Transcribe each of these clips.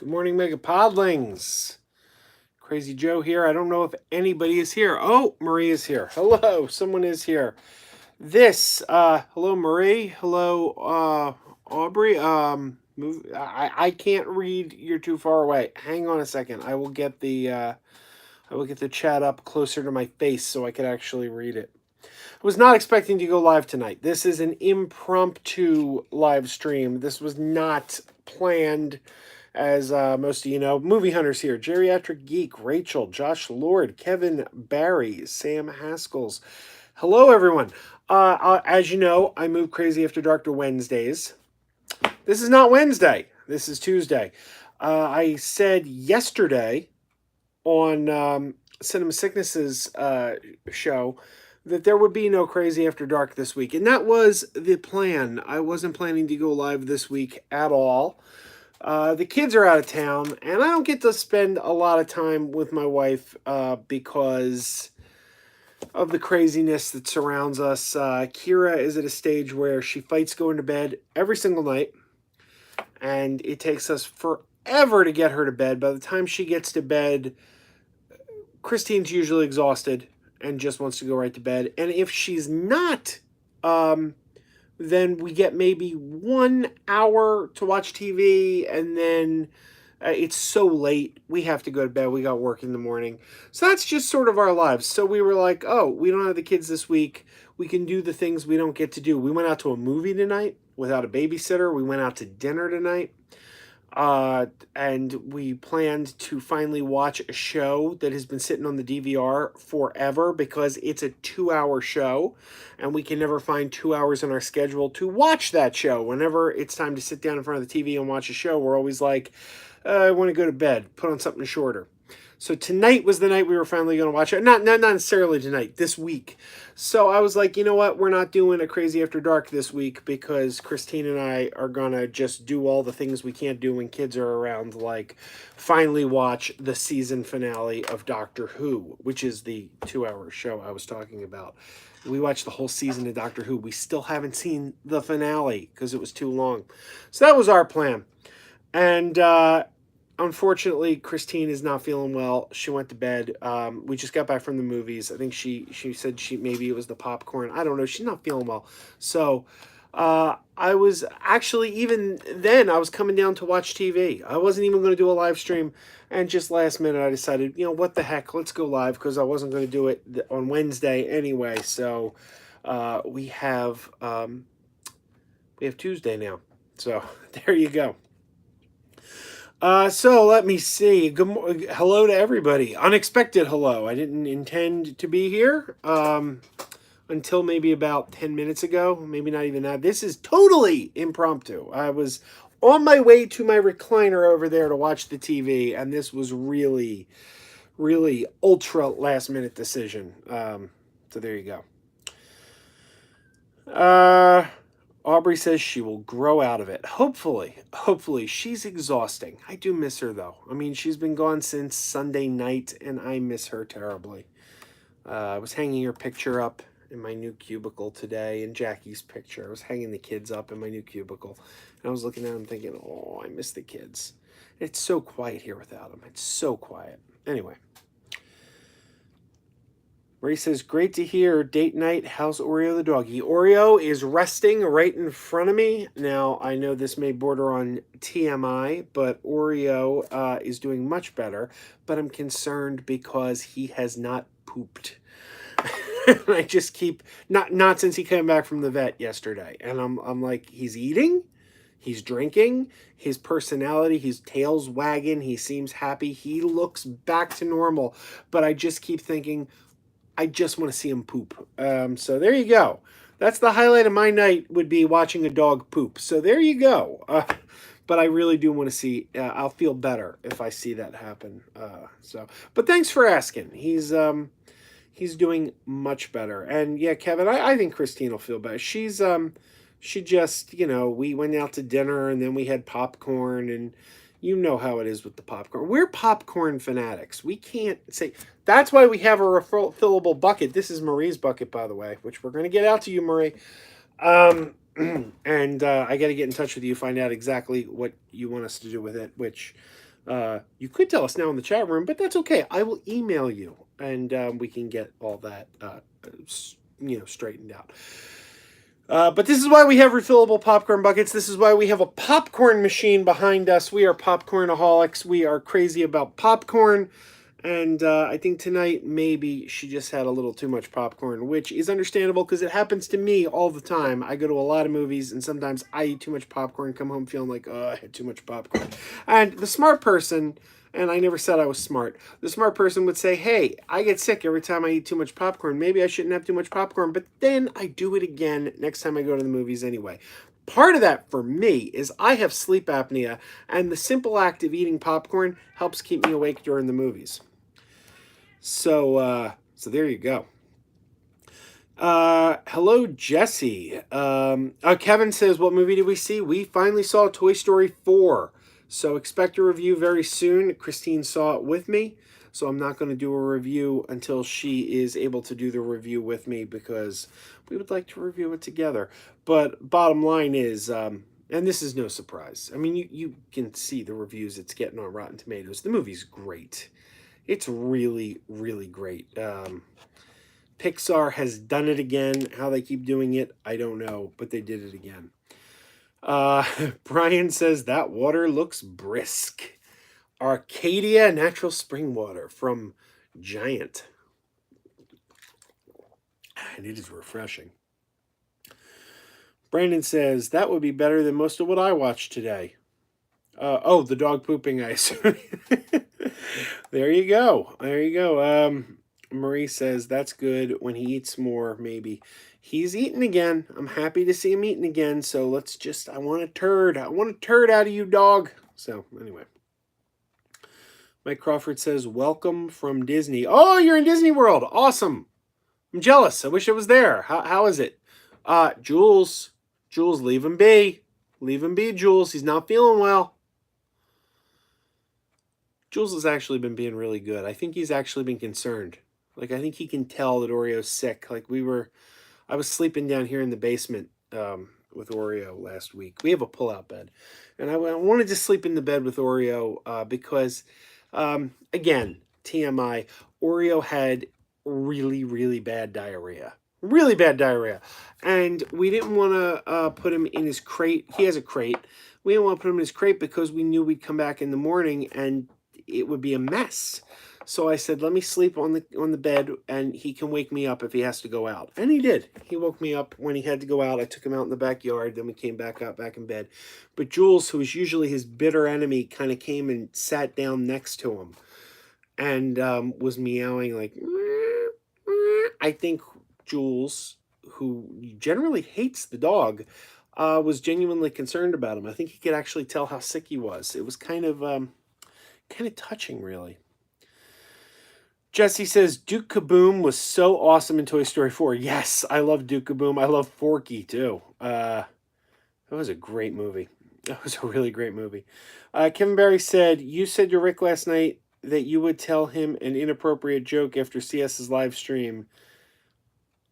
Good morning, Mega Podlings. Crazy Joe here. I don't know if anybody is here. Oh, Marie is here. Hello, someone is here. Hello, Marie. Hello, Aubrey. I can't read. You're too far away. Hang on a second. I will get the chat up closer to my face so I can actually read it. I was not expecting to go live tonight. This is an impromptu live stream. This was not planned. As most of you know, Movie Hunters here, Geriatric Geek, Rachel, Josh Lord, Kevin Barry, Sam Haskells. Hello, everyone. As you know, I move Crazy After Dark to Wednesdays. This is not Wednesday. This is Tuesday. I said yesterday on Cinema Sickness's show that there would be no Crazy After Dark this week. And that was the plan. I wasn't planning to go live this week at all. The kids are out of town, and I don't get to spend a lot of time with my wife because of the craziness that surrounds us. Kira is at a stage where she fights going to bed every single night, and it takes us forever to get her to bed. By the time she gets to bed, Christine's usually exhausted and just wants to go right to bed. And if she's not, then we get maybe 1 hour to watch TV, and then it's so late. We have to go to bed. We got work in the morning. So that's just sort of our lives. So we were like, oh, we don't have the kids this week. We can do the things we don't get to do. We went out to a movie tonight without a babysitter. We went out to dinner tonight. And we planned to finally watch a show that has been sitting on the DVR forever because it's a 2-hour show, and we can never find 2 hours in our schedule to watch that show. Whenever it's time to sit down in front of the TV and watch a show, we're always like, I want to go to bed, put on something shorter. So tonight was the night we were finally going to watch it. Not necessarily tonight, this week. So I was like, you know what? We're not doing a Crazy After Dark this week because Christine and I are going to just do all the things we can't do when kids are around, like finally watch the season finale of Doctor Who, which is the 2-hour show I was talking about. We watched the whole season of Doctor Who. We still haven't seen the finale because it was too long. So that was our plan. And unfortunately, Christine is not feeling well. She went to bed. We just got back from the movies. I think she said maybe it was the popcorn. I don't know. She's not feeling well. So I was actually, even then, I was coming down to watch TV. I wasn't even going to do a live stream. And just last minute, I decided, what the heck? Let's go live because I wasn't going to do it on Wednesday anyway. So we have Tuesday now. So there you go. So let me see. Hello to everybody. Unexpected hello. I didn't intend to be here until maybe about 10 minutes ago. Maybe not even that. This is totally impromptu. I was on my way to my recliner over there to watch the TV, and this was really, really ultra last minute decision. So there you go. Aubrey says she will grow out of it. Hopefully. She's exhausting. I do miss her, though. I mean, she's been gone since Sunday night, and I miss her terribly. I was hanging her picture up in my new cubicle today, and Jackie's picture. I was hanging the kids up in my new cubicle, and I was looking at them thinking, oh, I miss the kids. It's so quiet here without them. It's so quiet. Anyway. Ray says, great to hear. Date night. How's Oreo the doggy? Oreo is resting right in front of me. Now, I know this may border on TMI, but Oreo is doing much better. But I'm concerned because he has not pooped. I just keep, not since he came back from the vet yesterday. And I'm like, he's eating? He's drinking. His personality, his tail's wagging. He seems happy. He looks back to normal. But I just keep thinking, I just want to see him poop. So there you go. That's the highlight of my night, would be watching a dog poop. So there you go. But I really do want to see, I'll feel better if I see that happen. But thanks for asking. He's doing much better. And yeah, Kevin, I think Christine will feel better. She just, we went out to dinner and then we had popcorn, and you know how it is with the popcorn. We're popcorn fanatics. We can't say. That's why we have a refillable bucket. This is Marie's bucket, by the way, which we're going to get out to you, Marie. And I got to get in touch with you, find out exactly what you want us to do with it, which You could tell us now in the chat room, but that's okay. I will email you, and we can get all that straightened out. But this is why we have refillable popcorn buckets. This is why we have a popcorn machine behind us. We are popcornaholics. We are crazy about popcorn. And I think tonight maybe she just had a little too much popcorn, which is understandable because it happens to me all the time. I go to a lot of movies and sometimes I eat too much popcorn, come home feeling like, oh, I had too much popcorn. And the smart person, and I never said I was smart, the smart person would say, hey, I get sick every time I eat too much popcorn. Maybe I shouldn't have too much popcorn, but then I do it again next time I go to the movies anyway. Part of that for me is I have sleep apnea, and the simple act of eating popcorn helps keep me awake during the movies. So there you go. Hello, Jesse. Kevin says, what movie did we see? We finally saw Toy Story 4. So expect a review very soon. Christine saw it with me. So I'm not going to do a review until she is able to do the review with me because we would like to review it together. But bottom line is, and this is no surprise. I mean, you can see the reviews it's getting on Rotten Tomatoes. The movie's great. It's really, really great. Pixar has done it again. How they keep doing it, I don't know, but they did it again. Brian says that water looks brisk. Arcadia natural spring water from Giant. And it is refreshing. Brandon says that would be better than most of what I watched today. The dog pooping, I assume. There you go. There you go. Marie says that's good. When he eats more, maybe. He's eating again. I'm happy to see him eating again. So let's just, I want a turd. I want a turd out of you, dog. So anyway. Mike Crawford says, welcome from Disney. Oh, you're in Disney World. Awesome. I'm jealous. I wish I was there. How is it? Jules, leave him be. Leave him be, Jules. He's not feeling well. Jules has actually been being really good. I think he's actually been concerned. Like, I think he can tell that Oreo's sick. Like, I was sleeping down here in the basement with Oreo last week. We have a pull-out bed. And I wanted to sleep in the bed with Oreo because, again, TMI, Oreo had really, really bad diarrhea. Really bad diarrhea. And we didn't want to put him in his crate. He has a crate. We didn't want to put him in his crate because we knew we'd come back in the morning and it would be a mess. So I said, let me sleep on the bed and he can wake me up if he has to go out. And he did. He woke me up when he had to go out. I took him out in the backyard. Then we came back in bed. But Jules, who is usually his bitter enemy, kind of came and sat down next to him and was meowing like, I think Jules, who generally hates the dog, was genuinely concerned about him. I think he could actually tell how sick he was. It was kind of touching, really. Jesse says, Duke Kaboom was so awesome in Toy Story 4. Yes, I love Duke Kaboom. I love Forky, too. That was a great movie. That was a really great movie. Kevin Barry said, you said to Rick last night that you would tell him an inappropriate joke after CS's live stream.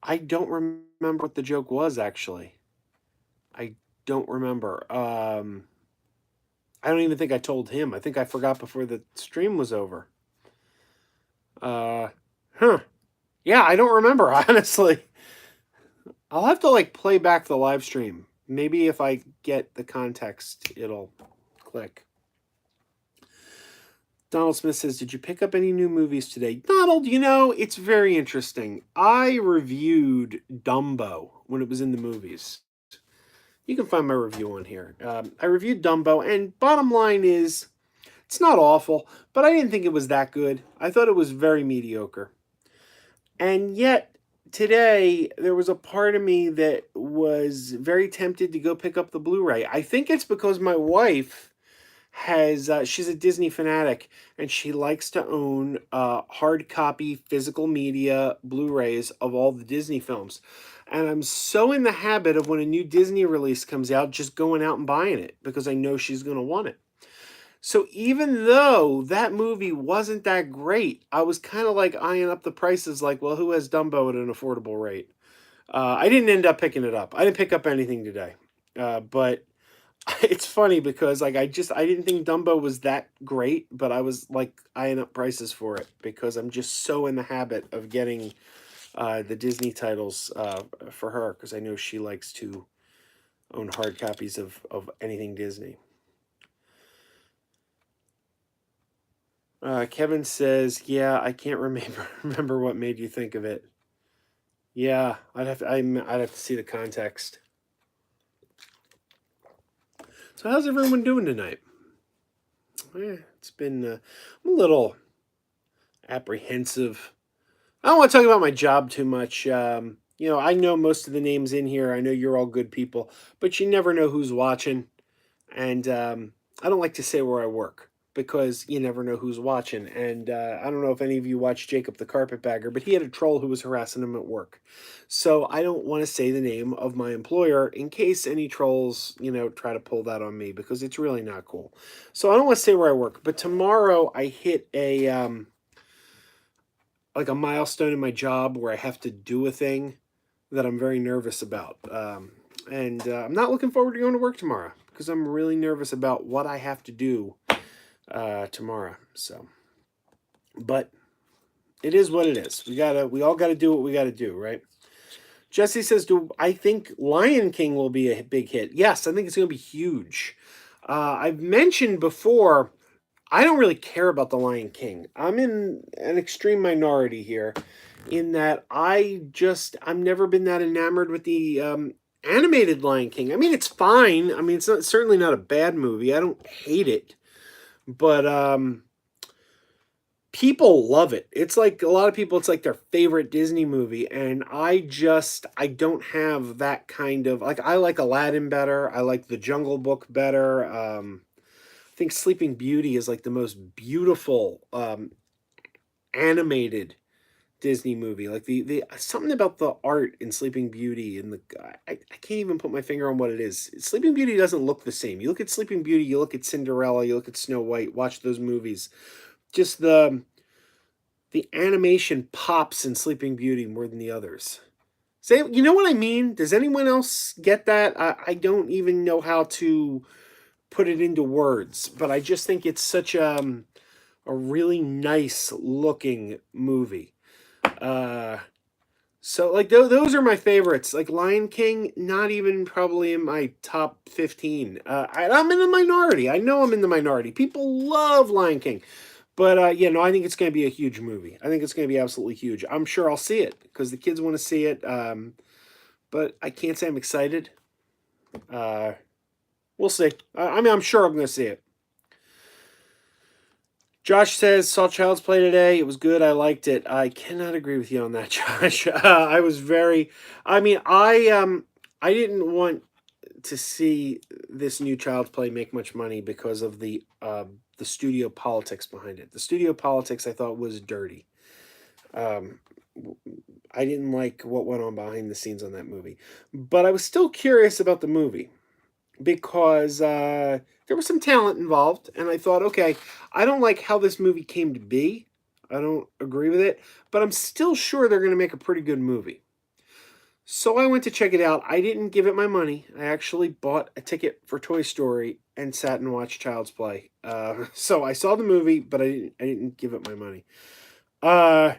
I don't remember what the joke was, actually. I don't remember. I don't even think I told him. I think I forgot before the stream was over. Yeah, I don't remember, honestly. I'll have to play back the live stream. Maybe if I get the context, it'll click. Donald Smith says, did you pick up any new movies today? Donald, it's very interesting. I reviewed Dumbo when it was in the movies. You can find my review on here. I reviewed Dumbo, and bottom line is, it's not awful, but I didn't think it was that good. I thought it was very mediocre. And yet, today, there was a part of me that was very tempted to go pick up the Blu-ray. I think it's because my wife she's a Disney fanatic, and she likes to own hard copy physical media Blu-rays of all the Disney films. And I'm so in the habit of when a new Disney release comes out, just going out and buying it because I know she's going to want it. So even though that movie wasn't that great, I was kind of eyeing up the prices well, who has Dumbo at an affordable rate? I didn't end up picking it up. I didn't pick up anything today. But It's funny because like I didn't think Dumbo was that great, but I was like eyeing up prices for it because I'm just so in the habit of getting the Disney titles for her because I know she likes to own hard copies of anything Disney. Kevin says, "Yeah, I can't remember remember what made you think of it." Yeah, I'd have to see the context. So how's everyone doing tonight? It's been I'm a little apprehensive. I don't want to talk about my job too much. I know most of the names in here. I know you're all good people, but you never know who's watching. And I don't like to say where I work because you never know who's watching. And I don't know if any of you watched Jacob the Carpetbagger, but he had a troll who was harassing him at work. So I don't want to say the name of my employer in case any trolls, try to pull that on me because it's really not cool. So I don't want to say where I work, but tomorrow I hit a like a milestone in my job where I have to do a thing that I'm very nervous about. And I'm not looking forward to going to work tomorrow because I'm really nervous about what I have to do tomorrow. So, but it is what it is. We all gotta do what we gotta do, right? Jesse says, "Do I think Lion King will be a big hit?" Yes, I think it's going to be huge. I've mentioned before, I don't really care about the Lion King. I'm in an extreme minority here, in that I've never been that enamored with the animated Lion King. I mean, it's fine. I mean, certainly not a bad movie. I don't hate it, but people love it. It's like a lot of people, it's like their favorite Disney movie, and I don't have that kind of like. I like Aladdin better. I like The Jungle Book better. I think Sleeping Beauty is like the most beautiful animated Disney movie. Like the something about the art in Sleeping Beauty and I can't even put my finger on what it is. Sleeping Beauty doesn't look the same. You look at Sleeping Beauty, you look at Cinderella, you look at Snow White, watch those movies. Just the animation pops in Sleeping Beauty more than the others. Say, you know what I mean? Does anyone else get that? I don't even know how to put it into words, but I just think it's such a really nice looking movie. Uh, so like those are my favorites. Like Lion King, not even probably in my top 15. I'm in the minority. I know I'm in the minority. People love Lion King. But yeah, no, I think it's going to be a huge movie. I think it's going to be absolutely huge. I'm sure I'll see it because the kids want to see it. But I can't say I'm excited. Uh, we'll see. I mean, I'm sure I'm going to see it. Josh says, saw Child's Play today. It was good. I liked it. I cannot agree with you on that, Josh. I was very. I mean, I didn't want to see this new Child's Play make much money because of the studio politics behind it. The studio politics I thought was dirty. Um, I didn't like what went on behind the scenes on that movie, but I was still curious about the movie because there was some talent involved, and I thought, okay, I don't like how this movie came to be. I don't agree with it, but I'm still sure they're going to make a pretty good movie. So I went to check it out. I didn't give it my money. I actually bought a ticket for Toy Story and sat and watched Child's Play. So I saw the movie, but I didn't give it my money. Uh,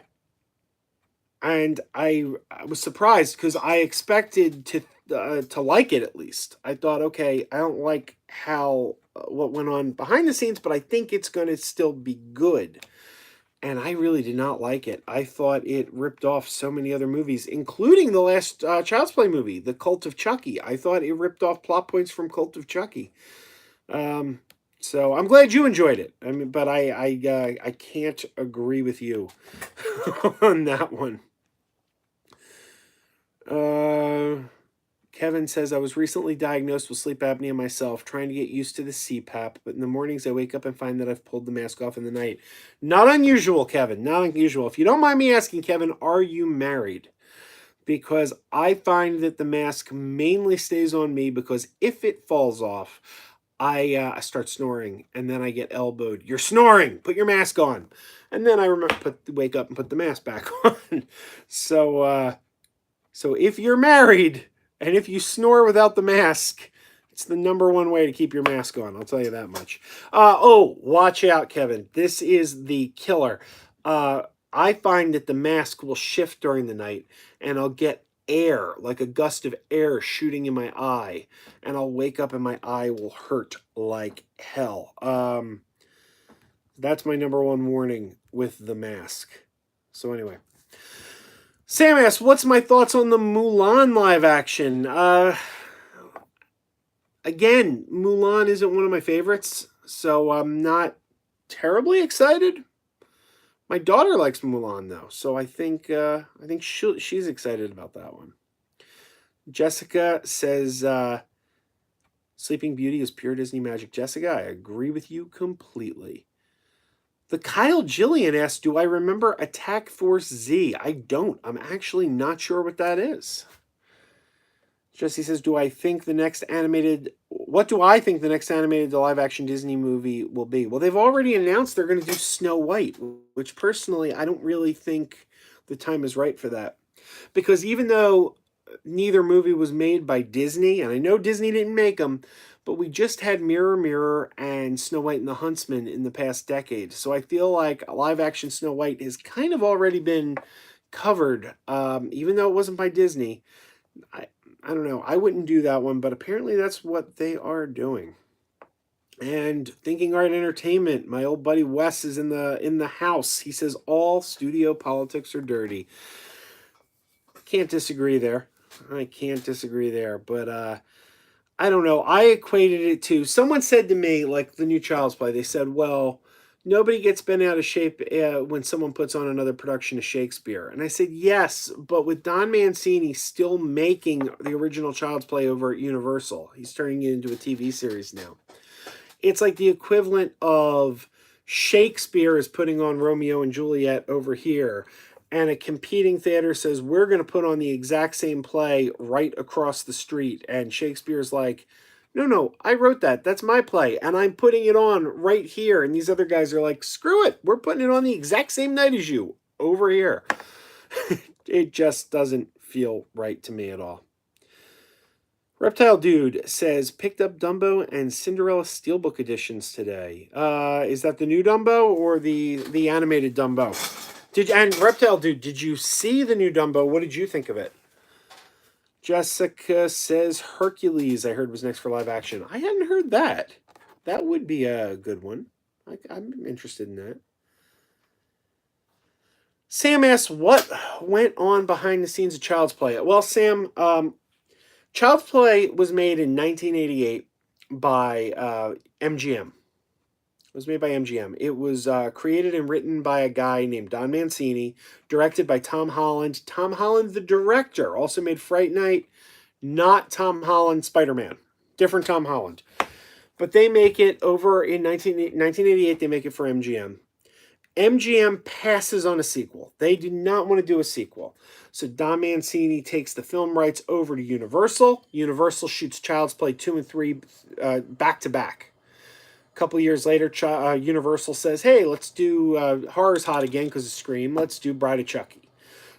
and I was surprised because I expected to like it at least. I thought, okay, I don't like how what went on behind the scenes, but I think it's going to still be good. And I really did not like it. I thought it ripped off so many other movies, including the last Child's Play movie, The Cult of Chucky. I thought it ripped off plot points from Cult of Chucky. Um, so I'm glad you enjoyed it. I mean, but I can't agree with you on that one. Kevin says, I was recently diagnosed with sleep apnea myself, trying to get used to the CPAP, but in the mornings I wake up and find that I've pulled the mask off in the night. Not unusual, Kevin. Not unusual. If you don't mind me asking, Kevin, are you married? Because I find that the mask mainly stays on me because if it falls off, I start snoring and then I get elbowed. You're snoring. Put your mask on, and then I remember wake up and put the mask back on. So so if you're married and if you snore without the mask, It's the number one way to keep your mask on. I'll tell you that much. Oh, watch out, Kevin. This is the killer. I find that the mask will shift during the night, and I'll get air, like a gust of air shooting in my eye, and I'll wake up and my eye will hurt like hell. That's my number one warning with the mask. So anyway. Sam asks, what's my thoughts on the Mulan live action? Again, Mulan isn't one of my favorites, so I'm not terribly excited. My daughter likes Mulan though, so I think she's excited about that one. Jessica says, Sleeping Beauty is pure Disney magic. Jessica, I agree with you completely. The Kyle Jillian asks, do I remember Attack Force Z? I don't. I'm actually not sure what that is. Jesse says, what do I think the next animated live action Disney movie will be? Well, they've already announced they're going to do Snow White, which personally, I don't really think the time is right for that. Because even though neither movie was made by Disney, and I know Disney didn't make them, but we just had Mirror Mirror and Snow White and the Huntsman in the past decade. So I feel like a live action Snow White has kind of already been covered, even though it wasn't by Disney. I don't know. I wouldn't do that one, but apparently that's what they are doing. And Thinking Art Entertainment, my old buddy Wes is in the house. He says all studio politics are dirty. Can't disagree there. I can't disagree there. But I don't know. I equated it to, someone said to me, like the new Child's Play, they said, well, nobody gets bent out of shape when someone puts on another production of Shakespeare. And I said, yes, but with Don Mancini still making the original Child's Play over at Universal, he's turning it into a TV series now. It's like the equivalent of Shakespeare is putting on Romeo and Juliet over here, and a competing theater says, we're going to put on the exact same play right across the street. And Shakespeare's like, no, I wrote that. That's my play, and I'm putting it on right here. And these other guys are like, screw it. We're putting it on the exact same night as you over here. It just doesn't feel right to me at all. Reptile Dude says, picked up Dumbo and Cinderella Steelbook editions today. Is that the new Dumbo or the animated Dumbo? And Reptile Dude, did you see the new Dumbo? What did you think of it? Jessica says Hercules, I heard, was next for live action. I hadn't heard that. That would be a good one. I'm interested in that. Sam asks, what went on behind the scenes of Child's Play? Well, Sam, Child's Play was made in 1988 by MGM. It was made by MGM. It was created and written by a guy named Don Mancini, directed by Tom Holland. Tom Holland, the director, also made Fright Night, not Tom Holland Spider-Man. Different Tom Holland. But they make it over in 1988, they make it for MGM. MGM passes on a sequel. They do not want to do a sequel. So Don Mancini takes the film rights over to Universal. Universal shoots Child's Play 2 and 3 back to back. A couple years later, Universal says, hey, let's do Horror's Hot again because of Scream. Let's do Bride of Chucky.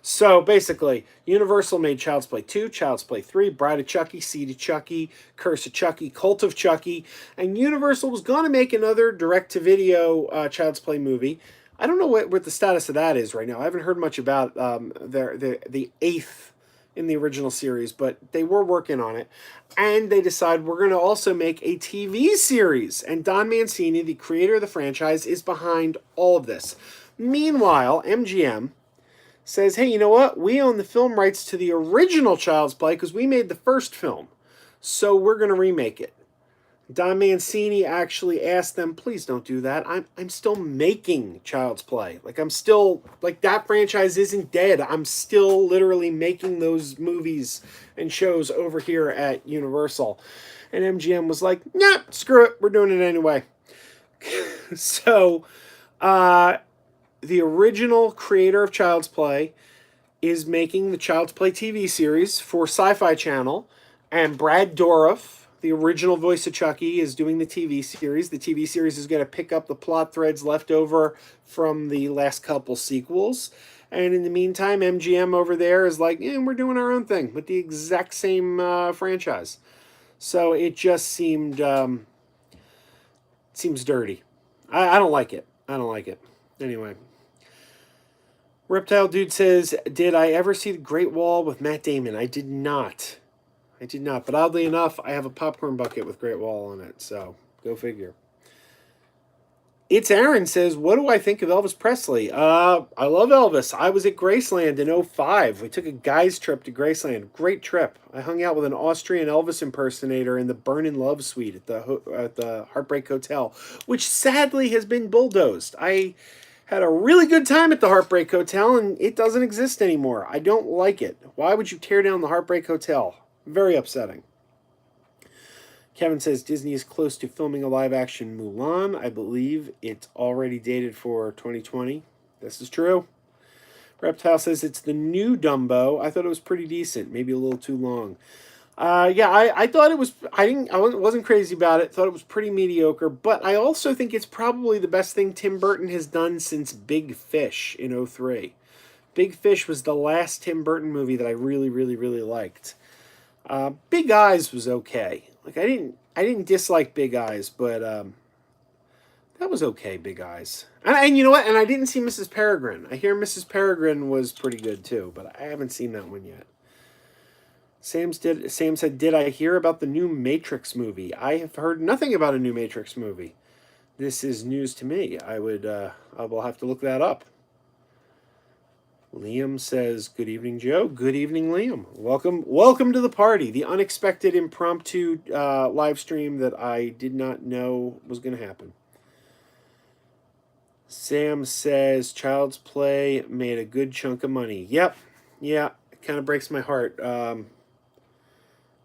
So basically, Universal made Child's Play 2, Child's Play 3, Bride of Chucky, Seed of Chucky, Curse of Chucky, Cult of Chucky, and Universal was going to make another direct-to-video Child's Play movie. I don't know what the status of that is right now. I haven't heard much about the 8th in the original series, but they were working on it. And they decide we're going to also make a TV series. And Don Mancini, the creator of the franchise, is behind all of this. Meanwhile, MGM says, hey, you know what? We own the film rights to the original Child's Play because we made the first film. So we're going to remake it. Don Mancini actually asked them, please don't do that. I'm still making Child's Play. Like, I'm still, like, that franchise isn't dead. I'm still literally making those movies and shows over here at Universal. And MGM was like, nah, screw it. We're doing it anyway. So, the original creator of Child's Play is making the Child's Play TV series for Sci-Fi Channel. And Brad Dourif, the original voice of Chucky, is doing the TV series. The TV series is going to pick up the plot threads left over from the last couple sequels. And in the meantime, MGM over there is like, we're doing our own thing with the exact same franchise. So it just seems dirty. I don't like it. I don't like it. Anyway, Reptile Dude says, "Did I ever see The Great Wall with Matt Damon? I did not. I did not. But oddly enough, I have a popcorn bucket with Great Wall on it. So go figure." It's Aaron says, "What do I think of Elvis Presley?" I love Elvis. I was at Graceland in '05. We took a guy's trip to Graceland. Great trip. I hung out with an Austrian Elvis impersonator in the Burn in Love suite at the Heartbreak Hotel, which sadly has been bulldozed. I had a really good time at the Heartbreak Hotel, and it doesn't exist anymore. I don't like it. Why would you tear down the Heartbreak Hotel? Very upsetting. Kevin says Disney is close to filming a live-action Mulan. I believe it's already dated for 2020. This is true. Reptile says it's the new Dumbo. I thought it was pretty decent. Maybe a little too long. Yeah, I thought it was. I wasn't crazy about it. Thought it was pretty mediocre. But I also think it's probably the best thing Tim Burton has done since Big Fish in '03. Big Fish was the last Tim Burton movie that I really, really, really liked. Big Eyes was okay. Like I didn't dislike Big Eyes, but that was okay. Big Eyes, and you know what? And I didn't see Mrs. Peregrine. I hear Mrs. Peregrine was pretty good too, but I haven't seen that one yet. Sam said, "Did I hear about the new Matrix movie? I have heard nothing about a new Matrix movie. This is news to me. I will have to look that up." Liam says, "Good evening, Joe." Good evening, Liam. Welcome to the party. The unexpected impromptu live stream that I did not know was going to happen. Sam says, "Child's Play made a good chunk of money." Yep. Yeah. It kind of breaks my heart.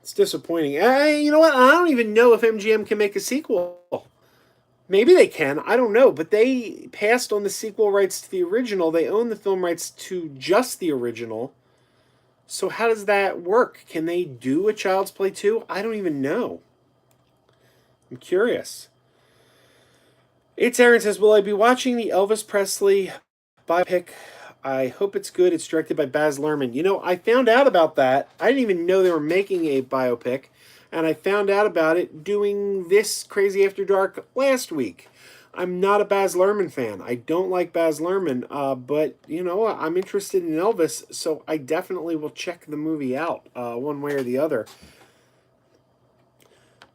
It's disappointing. You know what? I don't even know if MGM can make a sequel. Maybe they can. I don't know. But they passed on the sequel rights to the original. They own the film rights to just the original. So how does that work? Can they do a Child's Play 2? I don't even know. I'm curious. It's Aaron says, "Will I be watching the Elvis Presley biopic? I hope it's good. It's directed by Baz Luhrmann." You know, I found out about that. I didn't even know they were making a biopic. And I found out about it doing this Crazy After Dark last week. I'm not a Baz Luhrmann fan. I don't like Baz Luhrmann, but you know I'm interested in Elvis, so I definitely will check the movie out one way or the other.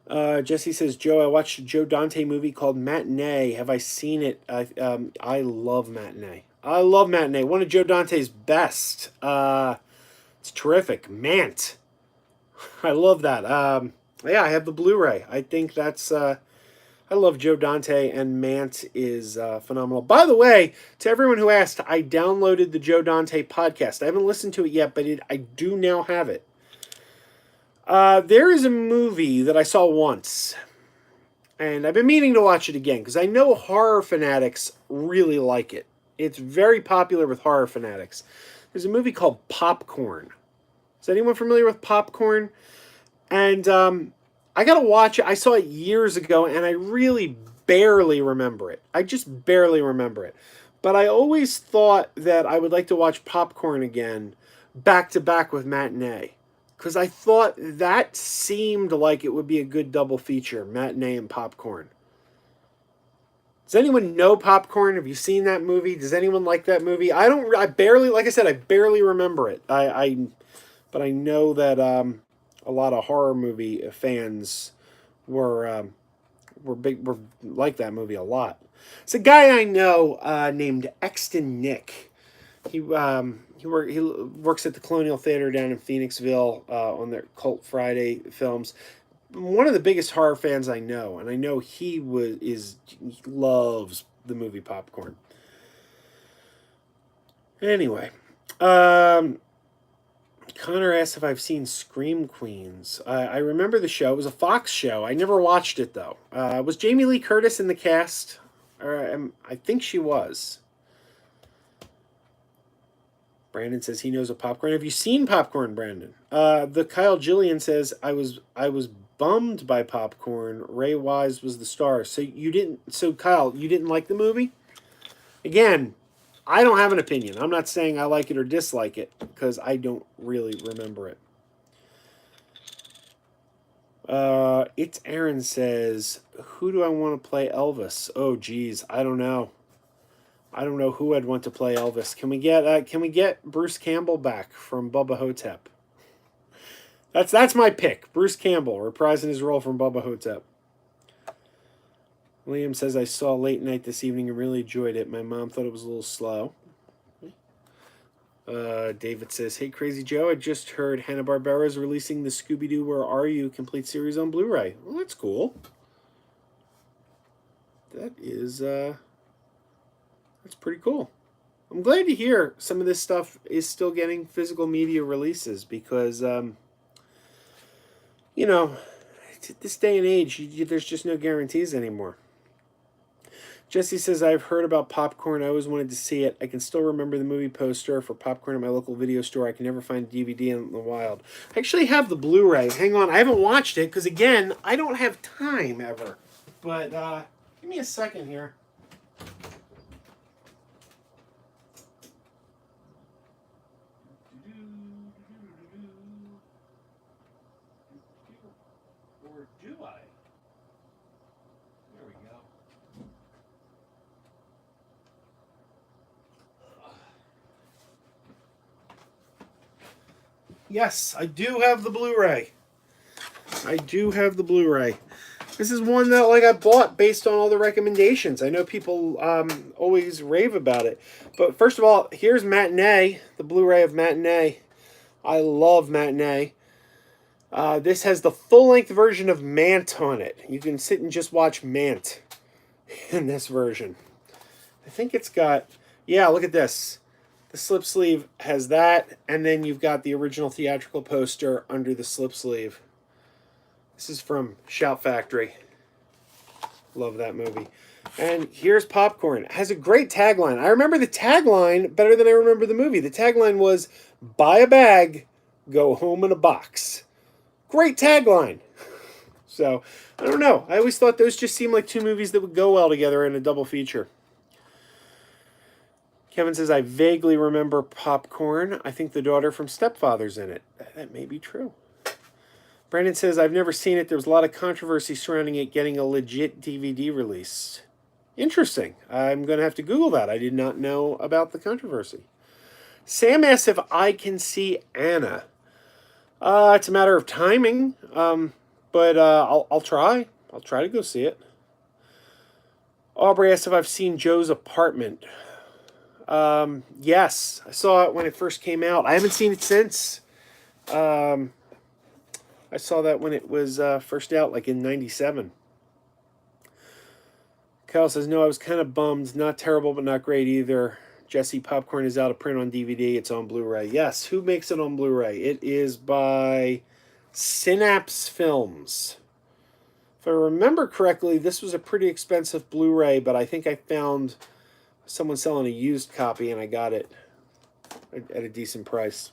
Jesse says, "Joe, I watched a Joe Dante movie called Matinee. Have I seen it? I love Matinee. I love Matinee. One of Joe Dante's best. It's terrific. Mant. I love that. Yeah, I have the Blu-ray. I think that's. I love Joe Dante, and Mant is phenomenal. By the way, to everyone who asked, I downloaded the Joe Dante podcast. I haven't listened to it yet, but I do now have it. There is a movie that I saw once, and I've been meaning to watch it again because I know horror fanatics really like it. It's very popular with horror fanatics. There's a movie called Popcorn. Is anyone familiar with Popcorn? And I gotta watch it. I saw it years ago, and I really barely remember it. I just barely remember it. But I always thought that I would like to watch Popcorn again, back to back with Matinee, because I thought that seemed like it would be a good double feature, Matinee and Popcorn. Does anyone know Popcorn? Have you seen that movie? Does anyone like that movie? I don't. I barely, like I said, I barely remember it. But I know that a lot of horror movie fans were were like that movie a lot. It's a guy I know named Exton Nick. He works at the Colonial Theater down in Phoenixville on their Cult Friday films. One of the biggest horror fans I know, and I know he loves the movie Popcorn. Anyway, Connor asked if I've seen Scream Queens. I remember the show. It was a Fox show. I never watched it, though. Was Jamie Lee Curtis in the cast? I think she was. Brandon says he knows a Popcorn. Have you seen Popcorn, Brandon? The Kyle Jillian says I was bummed by Popcorn. Ray Wise was the star. So you didn't. So Kyle, you didn't like the movie? Again, I don't have an opinion. I'm not saying I like it or dislike it because I don't really remember it. It's Aaron says, who do I want to play Elvis? Oh, geez, I don't know. I don't know who I'd want to play Elvis. Can we get Bruce Campbell back from Bubba Hotep? That's my pick. Bruce Campbell reprising his role from Bubba Hotep. Liam says, I saw Late Night this evening and really enjoyed it. My mom thought it was a little slow. David says, hey, Crazy Joe, I just heard Hanna-Barbera is releasing the Scooby-Doo Where Are You complete series on Blu-ray. Well, that's cool. That is, that's pretty cool. I'm glad to hear some of this stuff is still getting physical media releases because, you know, at this day and age, there's just no guarantees anymore. Jesse says, I've heard about Popcorn. I always wanted to see it. I can still remember the movie poster for Popcorn at my local video store. I can never find a DVD in the wild. I actually have the Blu-ray. Hang on. I haven't watched it because, again, I don't have time ever. But give me a second here. Or do I? There we go. Yes, I do have the Blu-ray. I do have the Blu-ray. This is one that I bought based on all the recommendations. I know people always rave about it. But first of all, here's Matinee, the Blu-ray of Matinee. I love Matinee. This has the full-length version of Mant on it. You can sit and just watch Mant in this version. I think it's got... Yeah, look at this. The slip sleeve has that, and then you've got the original theatrical poster under the slip sleeve. This is from Shout Factory. Love that movie. And here's Popcorn. It has a great tagline. I remember the tagline better than I remember the movie. The tagline was, buy a bag, go home in a box. Great tagline. So, I don't know. I always thought those just seemed like two movies that would go well together in a double feature. Kevin says, I vaguely remember Popcorn. I think the daughter from Stepfather's in it. That may be true. Brandon says, I've never seen it. There was a lot of controversy surrounding it getting a legit DVD release. Interesting. I'm going to have to Google that. I did not know about the controversy. Sam asks if I can see Anna. It's a matter of timing, but I'll try. I'll try to go see it. Aubrey asks if I've seen Joe's Apartment. Yes, I saw it when it first came out. I haven't seen it since. I saw that when it was first out, like in '97. Kyle says, no, I was kind of bummed. Not terrible, but not great either. Jesse, Popcorn is out of print on DVD. It's on Blu-ray. Yes, who makes it on Blu-ray? It is by Synapse Films. If I remember correctly, this was a pretty expensive Blu-ray, but I think I found someone selling a used copy, and I got it at a decent price.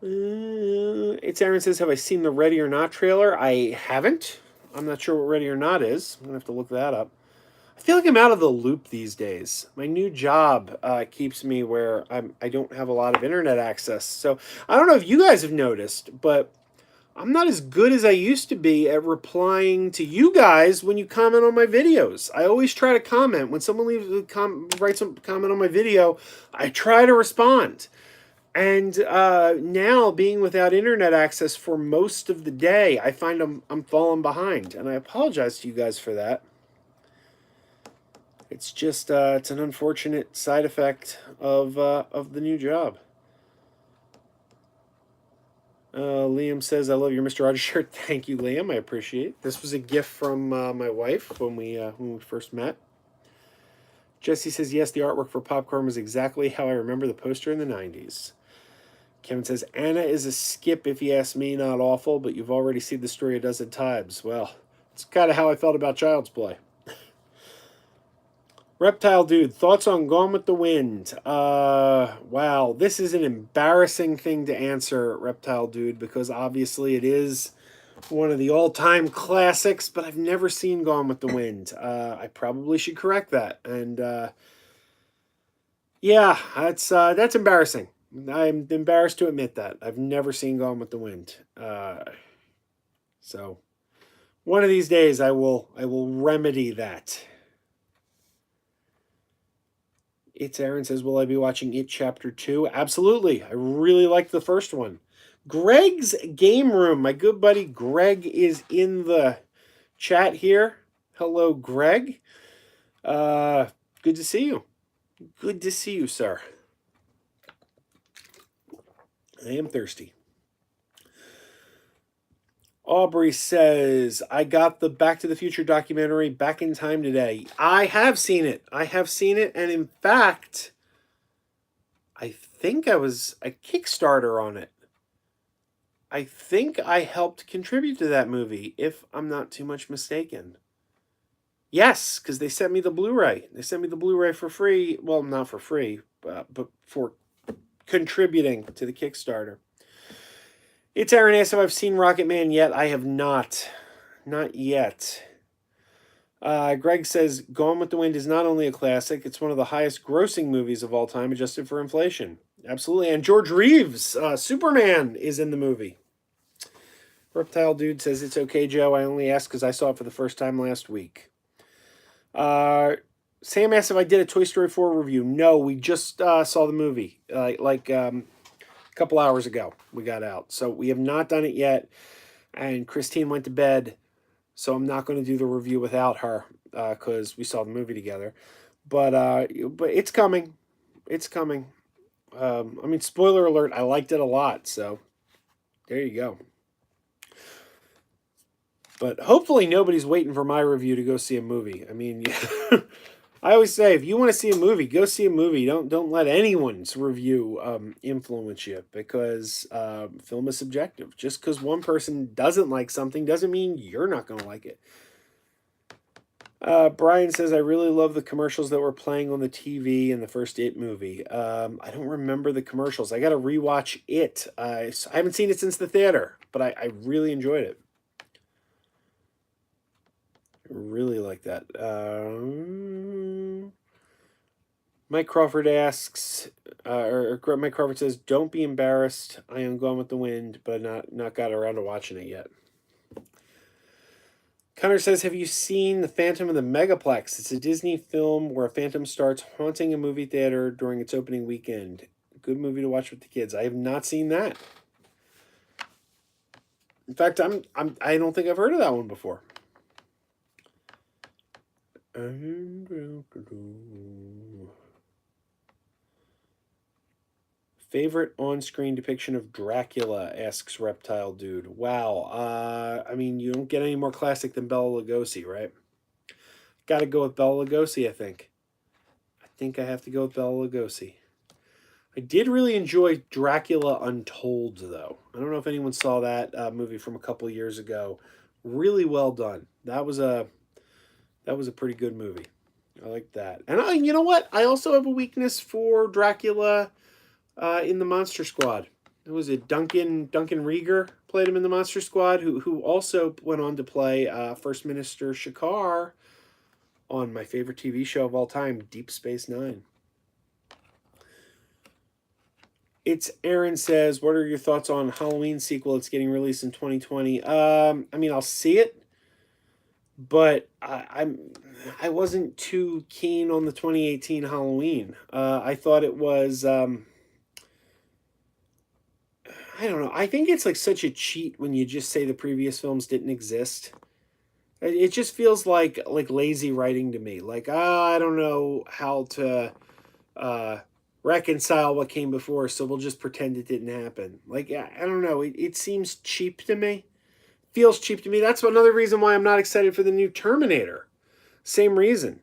It's Aaron says, have I seen the Ready or Not trailer? I haven't. I'm not sure what Ready or Not is. I'm going to have to look that up. I feel like I'm out of the loop these days. My new job keeps me where I don't have a lot of internet access. So I don't know if you guys have noticed, but I'm not as good as I used to be at replying to you guys when you comment on my videos. I always try to comment. When someone writes a comment on my video, I try to respond. And now, being without internet access for most of the day, I find I'm falling behind. And I apologize to you guys for that. It's just, it's an unfortunate side effect of the new job. Liam says, I love your Mr. Rogers shirt. Thank you, Liam. I appreciate it. This was a gift from my wife when we first met. Jesse says, yes, the artwork for Popcorn was exactly how I remember the poster in the 90s. Kevin says, Anna is a skip if you ask me, not awful, but you've already seen the story a dozen times. Well, it's kind of how I felt about Child's Play. Reptile Dude, thoughts on Gone with the Wind? Wow, this is an embarrassing thing to answer, Reptile Dude, because obviously it is one of the all-time classics, but I've never seen Gone with the Wind. I probably should correct that. And yeah, that's embarrassing. I'm embarrassed to admit that. I've never seen Gone with the Wind. So one of these days I will remedy that. It's Aaron says, will I be watching It Chapter 2? Absolutely. I really liked the first one. Greg's Game Room. My good buddy Greg is in the chat here. Hello, Greg. Good to see you. Good to see you, sir. I am thirsty. Aubrey says, I got the Back to the Future documentary Back in Time today. I have seen it. And in fact, I think I was a Kickstarter on it. I think I helped contribute to that movie, if I'm not too much mistaken. Yes, because they sent me the Blu-ray. They sent me the Blu-ray for free. Well, not for free, but for contributing to the Kickstarter. It's Aaron asks if I've seen Rocket Man yet. I have not. Not yet. Greg says, Gone with the Wind is not only a classic, it's one of the highest grossing movies of all time, adjusted for inflation. Absolutely. And George Reeves, Superman, is in the movie. Reptile Dude says, it's okay, Joe. I only asked because I saw it for the first time last week. Sam asked if I did a Toy Story 4 review. No, we just saw the movie. A couple hours ago we got out. So we have not done it yet. And Christine went to bed. So I'm not going to do the review without her because we saw the movie together. But it's coming. It's coming. I mean, spoiler alert, I liked it a lot. So there you go. But hopefully nobody's waiting for my review to go see a movie. I mean, I always say, if you want to see a movie, go see a movie. Don't let anyone's review influence you, because film is subjective. Just because one person doesn't like something doesn't mean you're not going to like it. Brian says, I really love the commercials that were playing on the TV in the first It movie. I don't remember the commercials. I got to rewatch It. I haven't seen it since the theater, but I really enjoyed it. Really like that. Mike Crawford asks, or Mike Crawford says, don't be embarrassed. I am Gone with the Wind, but not got around to watching it yet. Connor says, have you seen The Phantom of the Megaplex? It's a Disney film where a phantom starts haunting a movie theater during its opening weekend. Good movie to watch with the kids. I have not seen that. In fact, I don't think I've heard of that one before. Favorite on-screen depiction of Dracula, asks Reptile Dude. Wow. I mean, you don't get any more classic than Bela Lugosi, right? Got to go with Bela Lugosi, I think. I think I have to go with Bela Lugosi. I did really enjoy Dracula Untold, though. I don't know if anyone saw that movie from a couple years ago. Really well done. That was a pretty good movie. I like that. And you know what? I also have a weakness for Dracula in the Monster Squad. It was it Duncan Rieger played him in the Monster Squad, who also went on to play First Minister Shakar on my favorite TV show of all time, Deep Space Nine. It's Aaron says, what are your thoughts on Halloween sequel? It's getting released in 2020. I mean, I'll see it, but I wasn't too keen on the 2018 Halloween. I thought it was I don't know. I think it's like such a cheat when you just say the previous films didn't exist. It just feels like lazy writing to me. Like, I don't know how to reconcile what came before, so we'll just pretend it didn't happen. Like, I don't know. It seems cheap to me. Feels cheap to me. That's another reason why I'm not excited for the new Terminator. Same reason.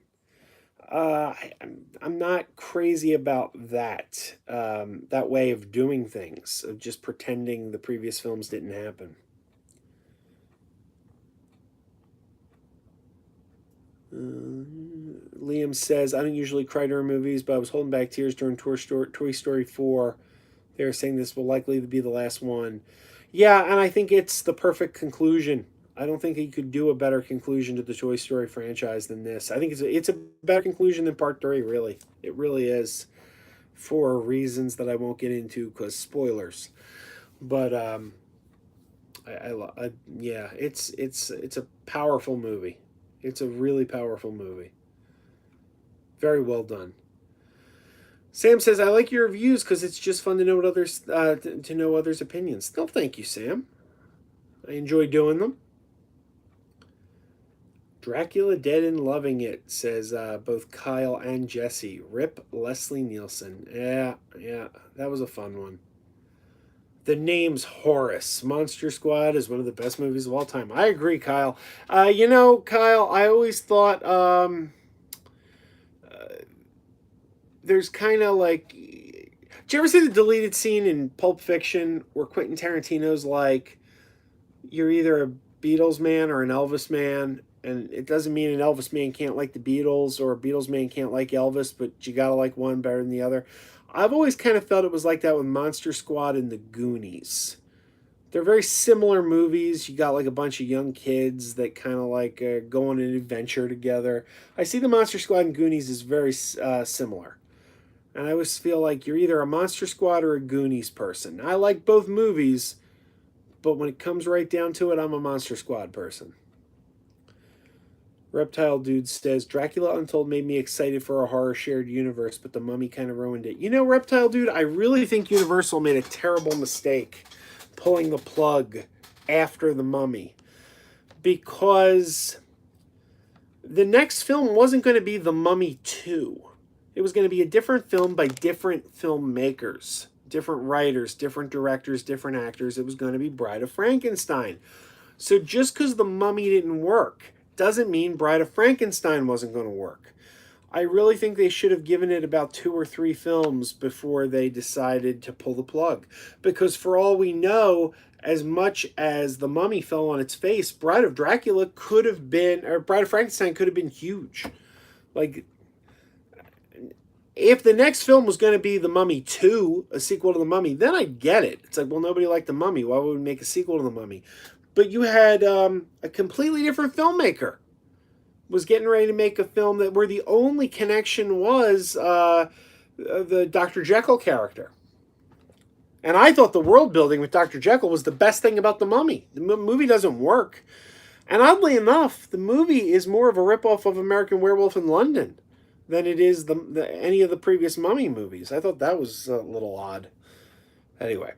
I'm not crazy about that that way of doing things, of just pretending the previous films didn't happen. Liam says, I don't usually cry during movies, but I was holding back tears during Toy Story 4. They were saying this will likely be the last one. Yeah, and I think it's the perfect conclusion. I don't think he could do a better conclusion to the Toy Story franchise than this. I think it's a better conclusion than Part 3, really. It really is. for reasons that I won't get into because spoilers. But yeah, it's a powerful movie. It's a really powerful movie. Very well done. Sam says, "I like your reviews because it's just fun to know what others to know others' opinions." No, thank you, Sam. I enjoy doing them. Dracula Dead and Loving It, says both Kyle and Jesse. Rip Leslie Nielsen. Yeah, that was a fun one. The name's Horace. Monster Squad is one of the best movies of all time. I agree, Kyle. Kyle, I always thought there's kind of like. Did you ever see the deleted scene in Pulp Fiction where Quentin Tarantino's like, you're either a Beatles man or an Elvis man, and it doesn't mean an Elvis man can't like the Beatles or a Beatles man can't like Elvis, but you gotta like one better than the other. I've always kind of felt it was like that with Monster Squad and the Goonies. They're very similar movies. You got like a bunch of young kids that kind of like go on an adventure together. I see the Monster Squad and Goonies as very similar. And I always feel like you're either a Monster Squad or a Goonies person. I like both movies, but when it comes right down to it, I'm a Monster Squad person. Reptile Dude says, Dracula Untold made me excited for a horror shared universe, but the Mummy kind of ruined it. You know, Reptile Dude, I really think Universal made a terrible mistake pulling the plug after the Mummy. Because the next film wasn't going to be The Mummy 2. It was going to be a different film by different filmmakers, different writers, different directors, different actors. It was going to be Bride of Frankenstein. So just because The Mummy didn't work doesn't mean Bride of Frankenstein wasn't going to work. I really think they should have given it about 2 or 3 films before they decided to pull the plug. Because for all we know, as much as The Mummy fell on its face, Bride of Dracula could have been, or Bride of Frankenstein could have been huge. Like, if the next film was going to be The Mummy 2, a sequel to The Mummy, then I get it. It's like, well, nobody liked The Mummy. Why would we make a sequel to The Mummy? But you had a completely different filmmaker was getting ready to make a film that where the only connection was the Dr. Jekyll character. And I thought the world building with Dr. Jekyll was the best thing about The Mummy. The movie doesn't work. And oddly enough, the movie is more of a ripoff of American Werewolf in London than it is any of the previous Mummy movies. I thought that was a little odd. Anyway.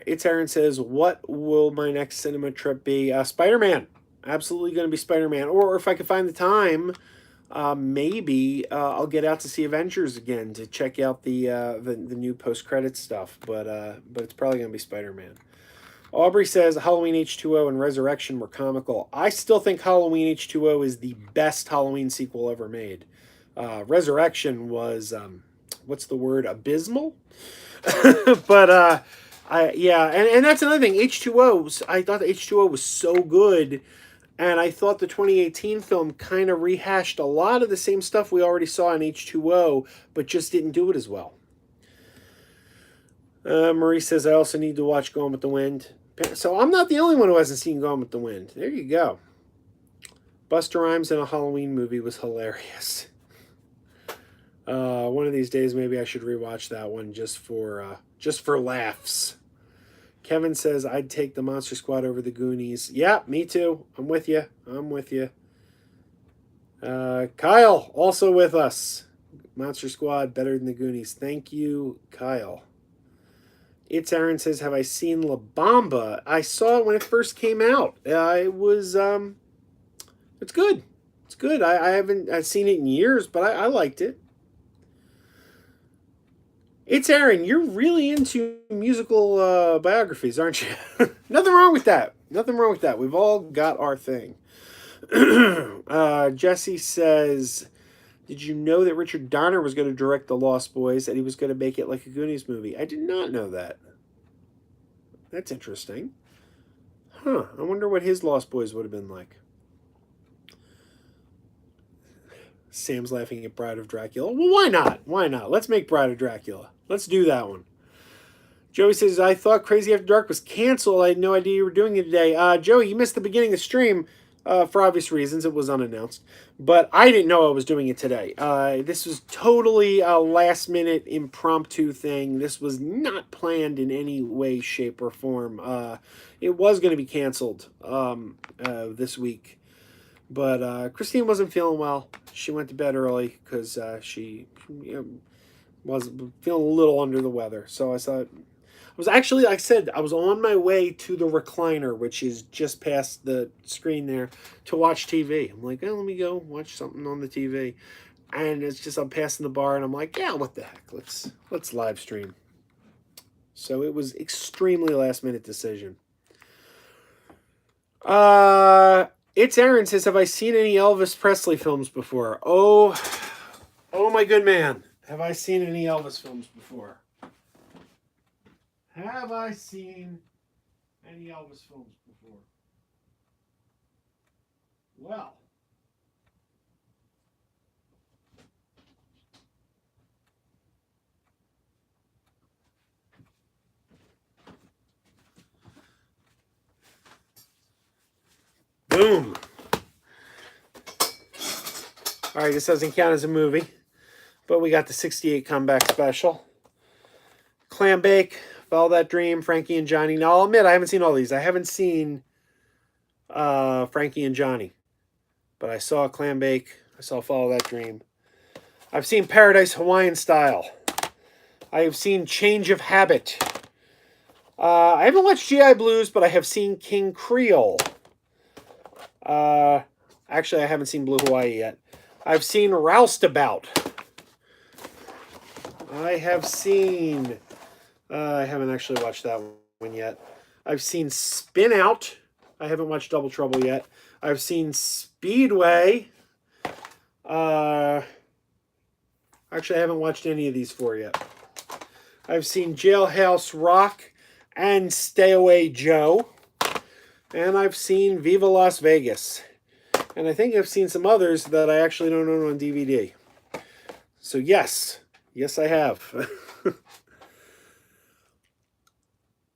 It's Aaron says, what will my next cinema trip be? Spider-Man. Absolutely going to be Spider-Man. Or if I can find the time, maybe I'll get out to see Avengers again to check out the new post-credits stuff. But it's probably going to be Spider-Man. Aubrey says Halloween H2O and Resurrection were comical. I still think Halloween H2O is the best Halloween sequel ever made. Resurrection was, what's the word, abysmal? But and that's another thing. H2O, I thought H2O was so good, and I thought the 2018 film kind of rehashed a lot of the same stuff we already saw in H2O, but just didn't do it as well. Marie says, I also need to watch Gone with the Wind. So I'm not the only one who hasn't seen Gone with the Wind. There you go. Busta Rhymes in a Halloween movie was hilarious. One of these days, maybe I should rewatch that one just for laughs. Kevin says, I'd take the Monster Squad over the Goonies. Yeah, me too. I'm with you. Kyle, also with us. Monster Squad, better than the Goonies. Thank you, Kyle. It's Aaron says, have I seen La Bamba? I saw it when it first came out. It's good. It's good. I haven't seen it in years, but I liked it. It's Aaron. You're really into musical biographies, aren't you? Nothing wrong with that. We've all got our thing. Jesse says, did you know that Richard Donner was going to direct The Lost Boys and he was going to make it like a Goonies movie? I did not know that. That's interesting. I wonder what his Lost Boys would have been like. Sam's laughing at Bride of Dracula. Well, why not? Let's make Bride of Dracula. Let's do that one. Joey says, I thought Crazy After Dark was canceled. I had no idea you were doing it today. Joey, you missed the beginning of the stream. For obvious reasons, it was unannounced. But I didn't know I was doing it today. This was totally a last minute impromptu thing. This was not planned in any way, shape, or form. It was going to be canceled this week. But Christine wasn't feeling well. She went to bed early because she was feeling a little under the weather. So I thought, I was actually, like I said, I was on my way to the recliner, which is just past the screen there, to watch TV. I'm like, oh, let me go watch something on the TV. And it's just, I'm passing the bar and I'm like, yeah, what the heck? Let's live stream. So it was extremely last minute decision. It's Aaron says, have I seen any Elvis Presley films before? Oh my good man. Have I seen any Elvis films before? Have I seen any Elvis films before? Well, boom. All right, this doesn't count as a movie, but we got the 68 comeback special. Clam Bake, Follow That Dream, Frankie and Johnny. Now, I'll admit, I haven't seen all these. I haven't seen Frankie and Johnny, but I saw Clam Bake. I saw Follow That Dream. I've seen Paradise Hawaiian Style. I have seen Change of Habit. I haven't watched GI Blues, but I have seen King Creole. Actually, I haven't seen Blue Hawaii yet. I've seen Roustabout. I have seen... I haven't actually watched that one yet. I've seen Spin Out. I haven't watched Double Trouble yet. I've seen Speedway. Actually, I haven't watched any of these four yet. I've seen Jailhouse Rock and Stay Away Joe. And I've seen Viva Las Vegas. And I think I've seen some others that I actually don't own on DVD. So yes. Yes, I have.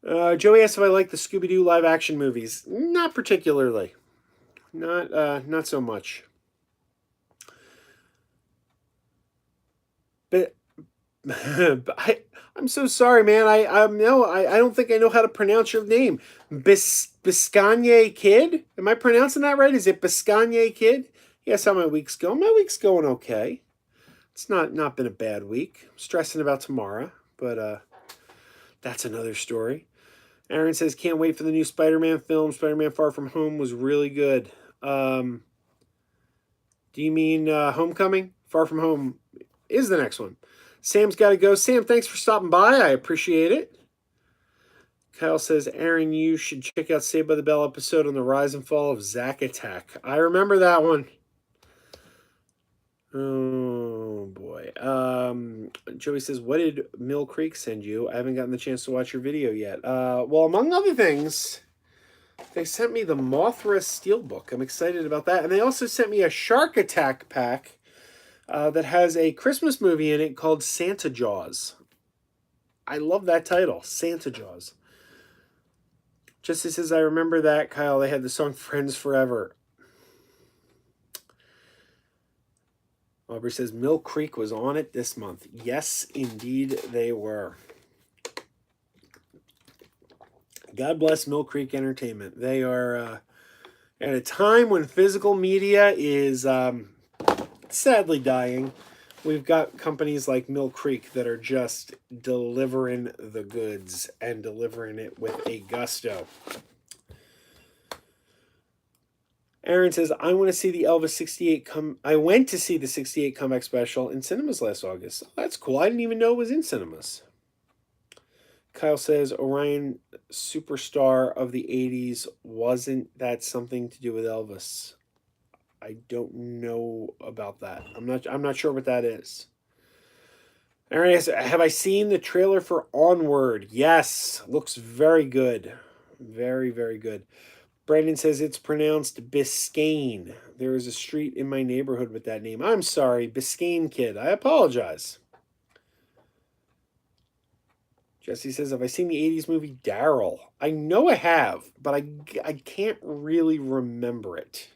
Joey asked if I like the Scooby-Doo live-action movies. Not particularly. Not so much. But I'm so sorry, man. I don't think I know how to pronounce your name. Biscagné Kid? Am I pronouncing that right? Is it Biscagné Kid? Yes, how my week's going. My week's going okay. It's not been a bad week. I'm stressing about tomorrow, but that's another story. Aaron says, can't wait for the new Spider-Man film. Spider-Man Far From Home was really good. Do you mean Homecoming? Far From Home is the next one. Sam's got to go. Sam, thanks for stopping by. I appreciate it. Kyle says, Aaron, you should check out Saved by the Bell episode on the rise and fall of Zack Attack. I remember that one. Oh, boy. Joey says, what did Mill Creek send you? I haven't gotten the chance to watch your video yet. Well, among other things, they sent me the Mothra Steelbook. I'm excited about that. And they also sent me a Shark Attack pack that has a Christmas movie in it called Santa Jaws. I love that title, Santa Jaws. Just as I remember that, Kyle, they had the song Friends Forever. Aubrey says, Mill Creek was on it this month. Yes, indeed they were. God bless Mill Creek Entertainment. They are at a time when physical media is sadly dying. We've got companies like Mill Creek that are just delivering the goods and delivering it with a gusto. Aaron says, I want to see the Elvis 68 I went to see the 68 comeback special in cinemas last August. Oh, that's cool. I didn't even know it was in cinemas. Kyle says, Orion superstar of the 80s, wasn't that something to do with Elvis? I don't know about that. I'm not sure what that is. Aaron asks, have I seen the trailer for Onward? Yes. Looks very good. Very, very good. Brandon says it's pronounced Biscayne. There is a street in my neighborhood with that name. I'm sorry, Biscayne Kid. I apologize. Jesse says, have I seen the 80s movie Daryl? I know I have, but I can't really remember it.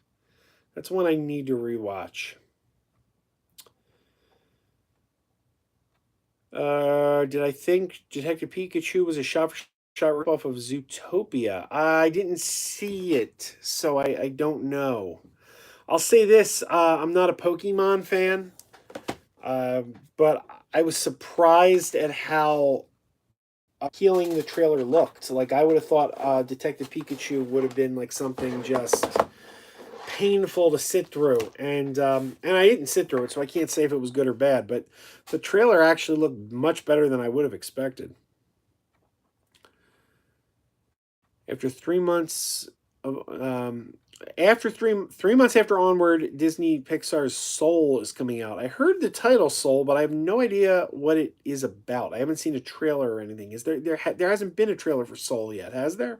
That's one I need to rewatch. Did I think Detective Pikachu was a shot ripoff of Zootopia? I didn't see it, so I don't know. I'll say this: I'm not a Pokemon fan, but I was surprised at how appealing the trailer looked. Like I would have thought Detective Pikachu would have been like something just painful to sit through, and I didn't sit through it, so I can't say if it was good or bad. But the trailer actually looked much better than I would have expected. After 3 months of after three months after Onward, Disney Pixar's Soul is coming out. I heard the title Soul, but I have no idea what it is about. I haven't seen a trailer or anything. Is there hasn't been a trailer for Soul yet, has there?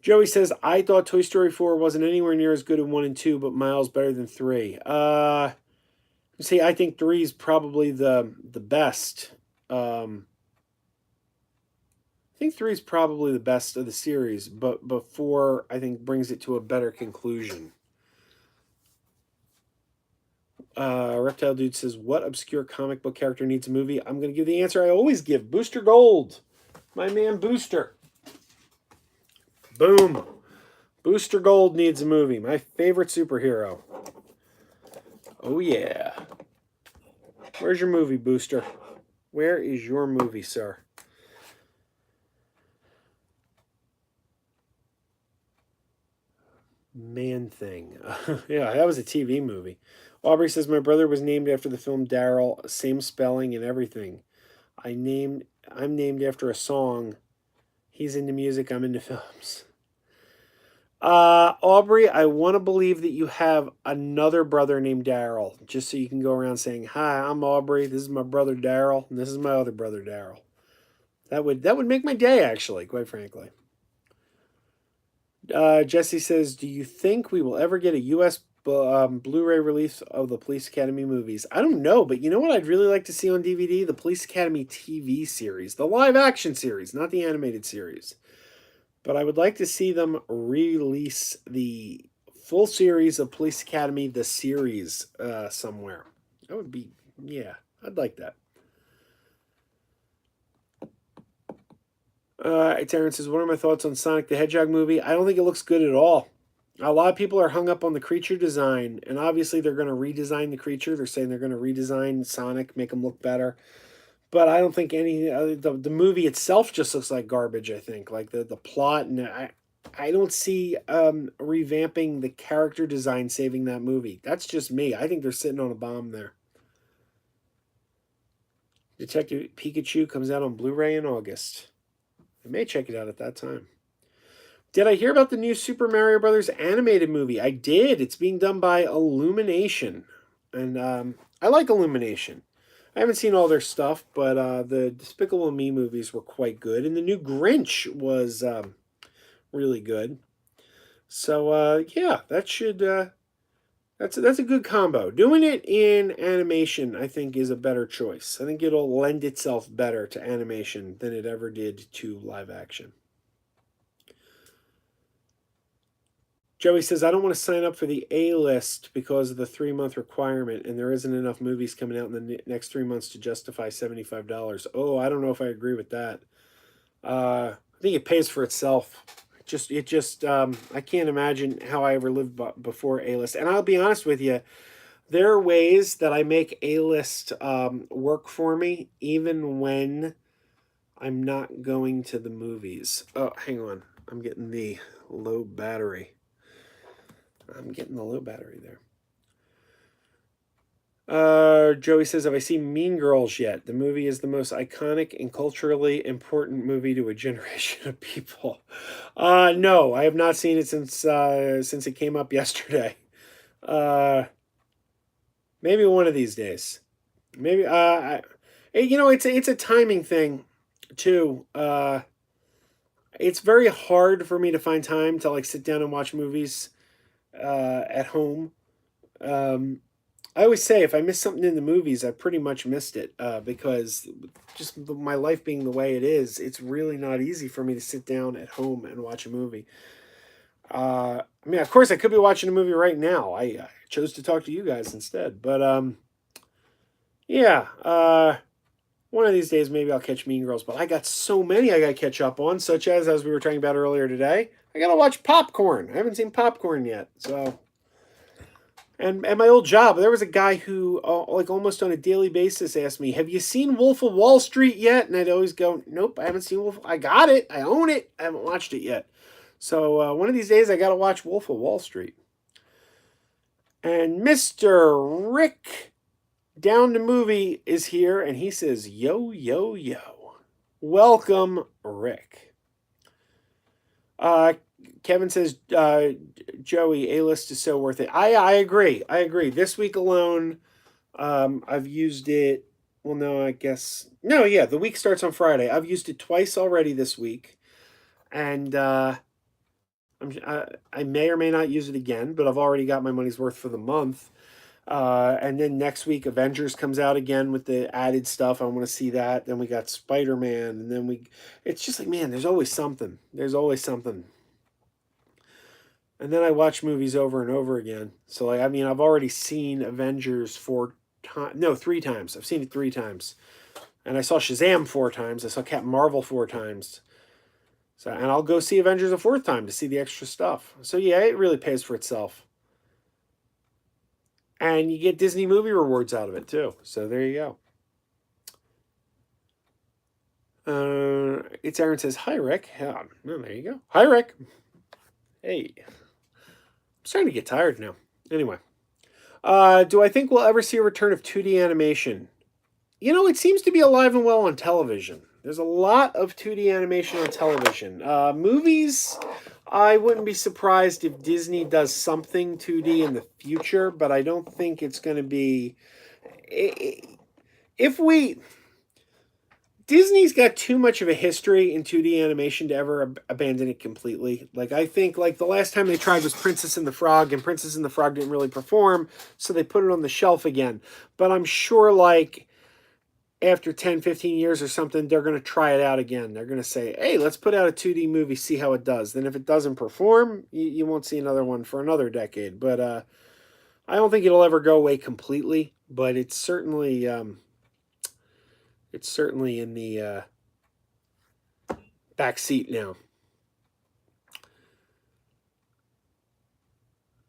Joey says, I thought Toy Story 4 wasn't anywhere near as good as 1 and 2, but miles better than 3. See, I think 3 is probably the best. I think 3 is probably the best of the series, but 4, I think, brings it to a better conclusion. Reptile Dude says, what obscure comic book character needs a movie? I'm going to give the answer I always give. Booster Gold. My man Booster. Boom. Booster Gold needs a movie. My favorite superhero. Oh, yeah. Where's your movie, Booster? Where is your movie, sir? Man Thing. Yeah, that was a TV movie. Aubrey says, my brother was named after the film Daryl. Same spelling and everything. I'm named after a song. He's into music, I'm into films. Aubrey, I want to believe that you have another brother named Daryl, just so you can go around saying, hi, I'm Aubrey, this is my brother Daryl, and this is my other brother Daryl. That would make my day, actually, quite frankly. Jesse says, do you think we will ever get a U.S. Blu-ray release of the Police Academy movies? I don't know, but you know what I'd really like to see on DVD? The Police Academy TV series, the live-action series, not the animated series. But I would like to see them release the full series of Police Academy, the series, somewhere. That would be, yeah, I'd like that. Terrence says, what are my thoughts on Sonic the Hedgehog movie? I don't think it looks good at all. A lot of people are hung up on the creature design, and obviously they're going to redesign the creature. They're saying they're going to redesign Sonic, make him look better. But I don't think the movie itself just looks like garbage. I think like the plot, and I don't see revamping the character design saving that movie. That's just me. I think they're sitting on a bomb there. Detective Pikachu comes out on Blu-ray in August. I may check it out at that time. Did I hear about the new Super Mario Brothers animated movie? I did. It's being done by Illumination, and I like Illumination. I haven't seen all their stuff, but the Despicable Me movies were quite good, and the new Grinch was really good. So yeah, that's a good combo. Doing it in animation, I think, is a better choice. I think it'll lend itself better to animation than it ever did to live action. Joey says, I don't want to sign up for the A list because of the 3 month requirement, and there isn't enough movies coming out in the next 3 months to justify $75. Oh, I don't know if I agree with that. I think it pays for itself. I can't imagine how I ever lived before A list. And I'll be honest with you, there are ways that I make A list work for me, even when I'm not going to the movies. Oh, hang on. I'm getting the low battery. There. Joey says, have I seen Mean Girls yet? The movie is the most iconic and culturally important movie to a generation of people. No, I have not seen it since it came up yesterday. Maybe one of these days. Maybe it's a timing thing too. It's very hard for me to find time to like sit down and watch movies at home. I always say if I miss something in the movies, I pretty much missed it because just my life being the way it is, it's really not easy for me to sit down at home and watch a movie. I mean, of course, I could be watching a movie right now. I chose to talk to you guys instead. But yeah. One of these days, maybe I'll catch Mean Girls. But I got so many I got to catch up on, such as we were talking about earlier today, I got to watch Popcorn. I haven't seen Popcorn yet. So, and at my old job, there was a guy who, like almost on a daily basis, asked me, "Have you seen Wolf of Wall Street yet?" And I'd always go, "Nope, I haven't seen Wolf. I got it. I own it. I haven't watched it yet." So one of these days, I got to watch Wolf of Wall Street. And Mr. Rick Down the Movie is here, and he says, "Yo, yo, yo." Welcome, Rick. Kevin says, Joey, A-list is so worth it. I agree. I agree. This week alone, I've used it. Well, no, I guess. No, yeah, the week starts on Friday. I've used it twice already this week. And I may or may not use it again, but I've already got my money's worth for the month. And then next week, Avengers comes out again with the added stuff. I want to see that. Then we got Spider-Man, and then it's just like, man, there's always something. There's always something. And then I watch movies over and over again. So, like, I mean, I've already seen Avengers 3 times. I've seen it 3 times. And I saw Shazam 4 times. I saw Captain Marvel 4 times. So, and I'll go see Avengers a 4th time to see the extra stuff. So, yeah, it really pays for itself. And you get Disney movie rewards out of it, too. So, there you go. It's Aaron says, "Hi, Rick." Oh, there you go. Hi, Rick. Hey. I'm starting to get tired now. Anyway. Do I think we'll ever see a return of 2D animation? You know, it seems to be alive and well on television. There's a lot of 2D animation on television. Movies, I wouldn't be surprised if Disney does something 2D in the future, but I don't think it's going to be... Disney's got too much of a history in 2D animation to ever abandon it completely. Like, I think, like, the last time they tried was Princess and the Frog, and Princess and the Frog didn't really perform, so they put it on the shelf again. But I'm sure, like, after 10, 15 years or something, they're going to try it out again. They're going to say, hey, let's put out a 2D movie, see how it does. Then if it doesn't perform, you won't see another one for another decade. But I don't think it'll ever go away completely, but it's certainly... it's certainly in the back seat now.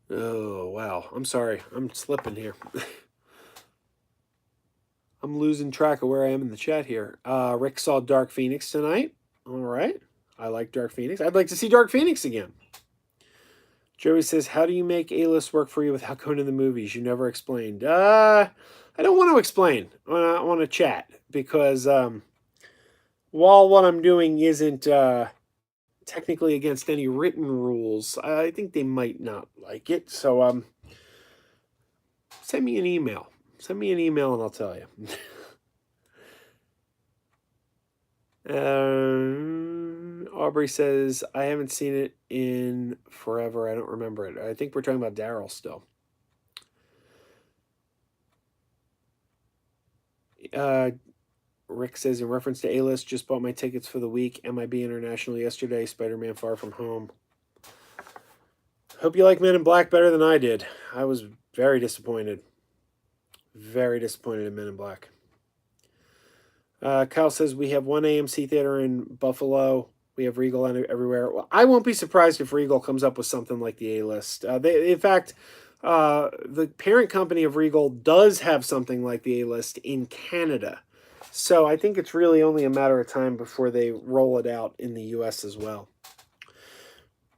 Oh, wow. I'm sorry. I'm slipping here. I'm losing track of where I am in the chat here. Rick saw Dark Phoenix tonight. All right. I like Dark Phoenix. I'd like to see Dark Phoenix again. Joey says, how do you make A-list work for you without going to the movies? You never explained. I don't want to explain. I want to chat because... while what I'm doing isn't technically against any written rules, I think they might not like it. So send me an email. Send me an email and I'll tell you. Aubrey says, I haven't seen it in forever. I don't remember it. I think we're talking about Daryl still. Rick says, in reference to A-List, just bought my tickets for the week. MIB International yesterday. Spider-Man Far From Home. Hope you like Men in Black better than I did. I was very disappointed. Very disappointed in Men in Black. Kyle says, we have one AMC theater in Buffalo. We have Regal everywhere. Well, I won't be surprised if Regal comes up with something like the A-List. In fact, the parent company of Regal does have something like the A-List in Canada. So I think it's really only a matter of time before they roll it out in the U.S. as well.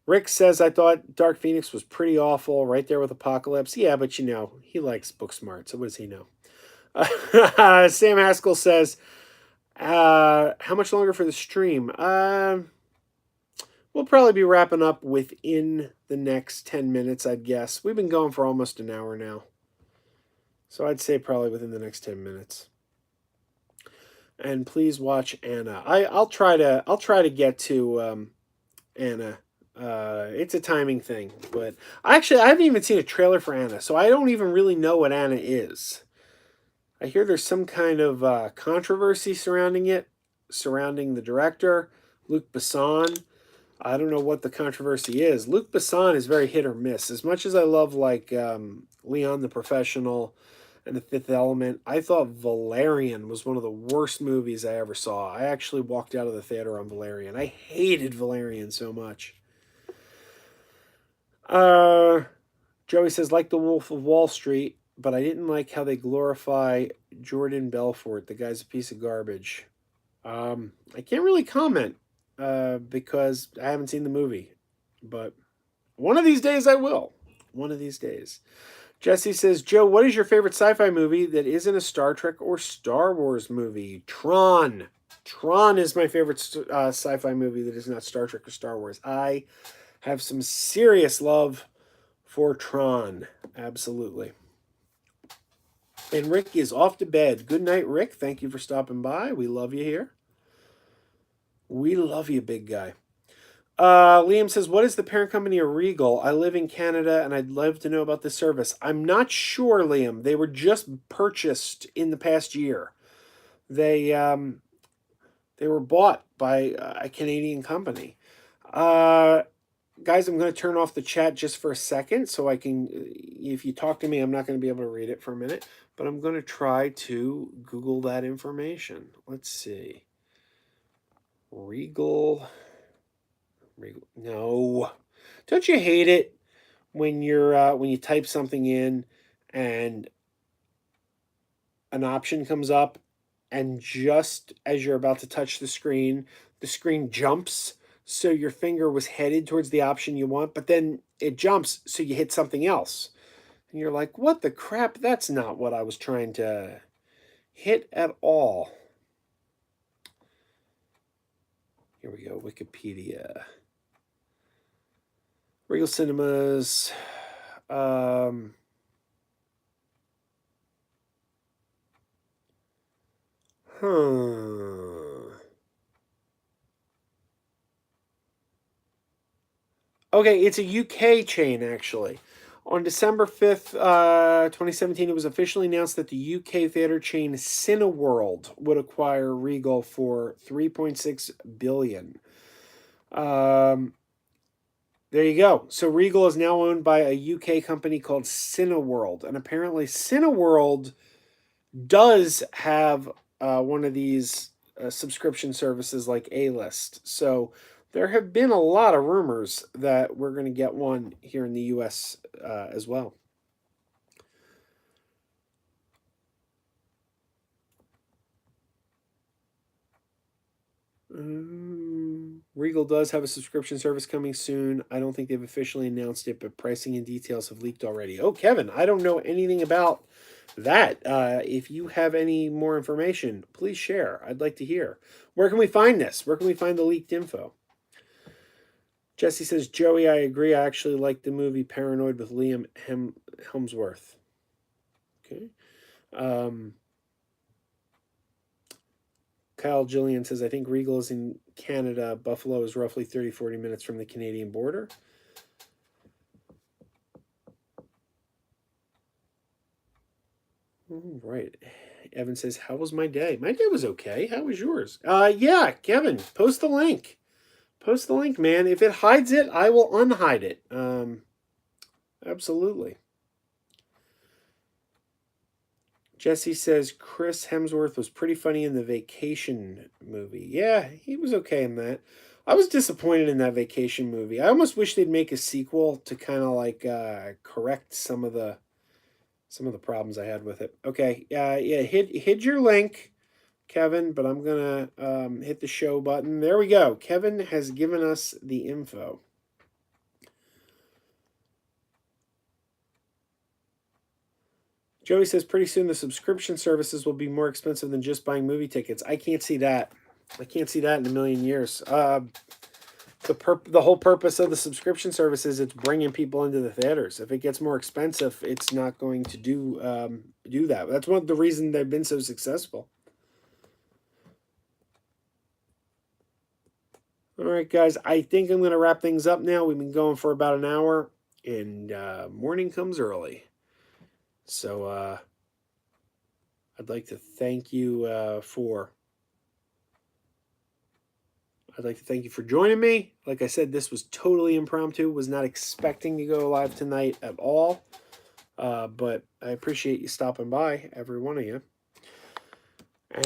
Rick says, I thought Dark Phoenix was pretty awful, right there with Apocalypse. Yeah, but you know, he likes Booksmart, so what does he know? Sam Haskell says, how much longer for the stream? We'll probably be wrapping up within the next 10 minutes, I'd guess. We've been going for almost an hour now. So I'd say probably within the next 10 minutes. And please watch Anna. I'll try to get to Anna. It's a timing thing, but I haven't even seen a trailer for Anna, so I don't even really know what Anna is. I hear there's some kind of controversy surrounding it, surrounding the director, Luc Besson. I don't know what the controversy is. Luc Besson is very hit or miss. As much as I love like Leon the Professional and The Fifth Element, I thought Valerian was one of the worst movies I ever saw. I actually walked out of the theater on Valerian. I hated Valerian so much. Uh, Joey says, like The Wolf of Wall Street, but I didn't like how they glorify Jordan Belfort. The guy's a piece of garbage. I can't really comment because I haven't seen the movie, but one of these days I will. One of these days. Jesse says, Joe, what is your favorite sci-fi movie that isn't a Star Trek or Star Wars movie? Tron. Tron is my favorite sci-fi movie that is not Star Trek or Star Wars. I have some serious love for Tron. Absolutely. And Rick is off to bed. Good night, Rick. Thank you for stopping by. We love you here. We love you, big guy. Liam says, what is the parent company of Regal? I live in Canada and I'd love to know about this service. I'm not sure, Liam. They were just purchased in the past year. They were bought by a Canadian company. Guys, I'm going to turn off the chat just for a second so I can, if you talk to me, I'm not going to be able to read it for a minute, but I'm going to try to Google that information. Let's see. Regal. No. Don't you hate it when you type something in and an option comes up and just as you're about to touch the screen jumps so your finger was headed towards the option you want, but then it jumps so you hit something else. And you're like, "What the crap? That's not what I was trying to hit at all." Here we go, Wikipedia. Regal Cinemas. Okay, it's a UK chain, actually. On December 5th, 2017, it was officially announced that the UK theater chain Cineworld would acquire Regal for $3.6 billion. There you go. So Regal is now owned by a UK company called Cineworld. And apparently Cineworld does have one of these subscription services like A-List. So there have been a lot of rumors that we're going to get one here in the U.S. As well. Regal does have a subscription service coming soon. I don't think they've officially announced it, but pricing and details have leaked already. Oh, Kevin, I don't know anything about that. If you have any more information, please share. I'd like to hear. Where can we find this? Where can we find the leaked info? Jesse says, Joey, I agree. I actually like the movie Paranoid with Liam Hemsworth. Okay. Kyle Jillian says, I think Regal is in Canada. Buffalo is roughly 30-40 minutes from the Canadian border. All right. Evan says, how was my day? My day was okay. How was yours? Yeah, Kevin, post the link. Post the link, man. If it hides it, I will unhide it. Absolutely. Jesse says Chris Hemsworth was pretty funny in the Vacation movie. Yeah, he was okay in that. I was disappointed in that Vacation movie. I almost wish they'd make a sequel to kind of like correct some of the problems I had with it. Okay, yeah, hit your link, Kevin. But I'm gonna hit the show button. There we go. Kevin has given us the info. Joey says pretty soon the subscription services will be more expensive than just buying movie tickets. I can't see that. I can't see that in a million years. The whole purpose of the subscription service is it's bringing people into the theaters. If it gets more expensive, it's not going to do that. That's one of the reasons they've been so successful. All right, guys. I think I'm going to wrap things up now. We've been going for about an hour, and morning comes early. So I'd like to thank you for I'd like to thank you for joining me. Like I said, this was totally impromptu. Was not expecting to go live tonight at all. But I appreciate you stopping by, every one of you.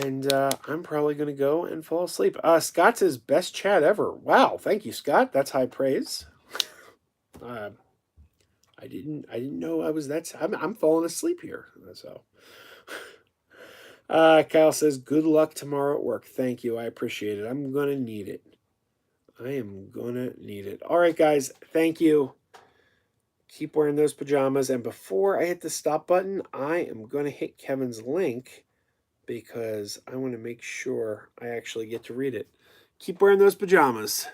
And I'm probably going to go and fall asleep. Scott says, best chat ever. Wow, thank you, Scott. That's high praise. I didn't know I was that. I'm falling asleep here. So, Kyle says, good luck tomorrow at work. Thank you. I appreciate it. I'm gonna need it. I am gonna need it. All right, guys. Thank you. Keep wearing those pajamas. And before I hit the stop button, I am gonna hit Kevin's link because I want to make sure I actually get to read it. Keep wearing those pajamas.